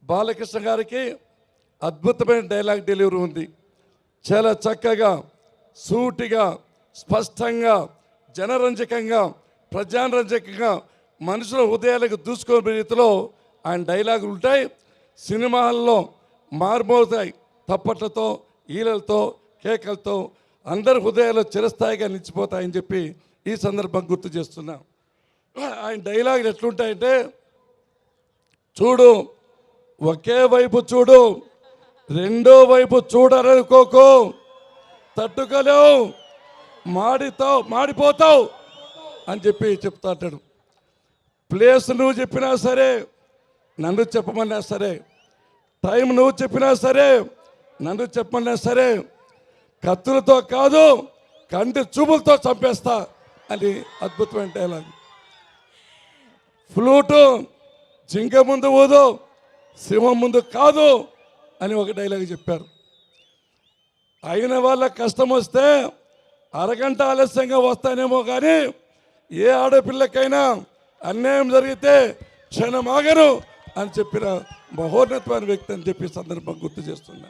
బాలకృష్ణ గారికి అద్భుతమైన dialogue delivery ఉంది. చాలా చక్కగా, సూటిగా, స్పష్టంగా, జనరంజకంగా, ప్రజారంజకంగా మనుషుల హృదయాలకు దూసుకునే రీతిలో ఆయన డైలాగులు ఉంటాయి. సినిమాల్లో మారుమోతాయి. తప్పట్లతో, ఈలలతో, కేకలతో అందరి హృదయాలు చిరస్థాయిగా నిలిచిపోతాయని చెప్పి ఈ సందర్భం గుర్తు చేస్తున్నా. ఆయన డైలాగులు ఎట్లుంటాయంటే, చూడు ఒకే వైపు చూడు, రెండో వైపు చూడరనుకోకు, తట్టుకోలేవు, మాడిపోతావు అని చెప్పి చెప్తా అంటాడు. ప్లేస్ నువ్వు చెప్పినా సరే, నన్ను చెప్పమన్నా సరే, టైం నువ్వు చెప్పినా సరే, నన్ను చెప్పమన్నా సరే, కత్తులతో కాదు కంటి చూపులతో చంపేస్తా అని అద్భుతమైన డైలాగ్. ఫ్లూటు జింక ముందు ఊదు, సింహం ముందు కాదు అని ఒక డైలాగ్ చెప్పారు. అయిన వాళ్ళ కష్టం వస్తే అరగంట ఆలస్యంగా వస్తానేమో కానీ ఏ ఆడపిల్లకైనా అన్యాయం జరిగితే క్షణమాగను అని చెప్పిన మహోన్నతమైన వ్యక్తి అని చెప్పి సందర్భం గుర్తు చేస్తున్నా.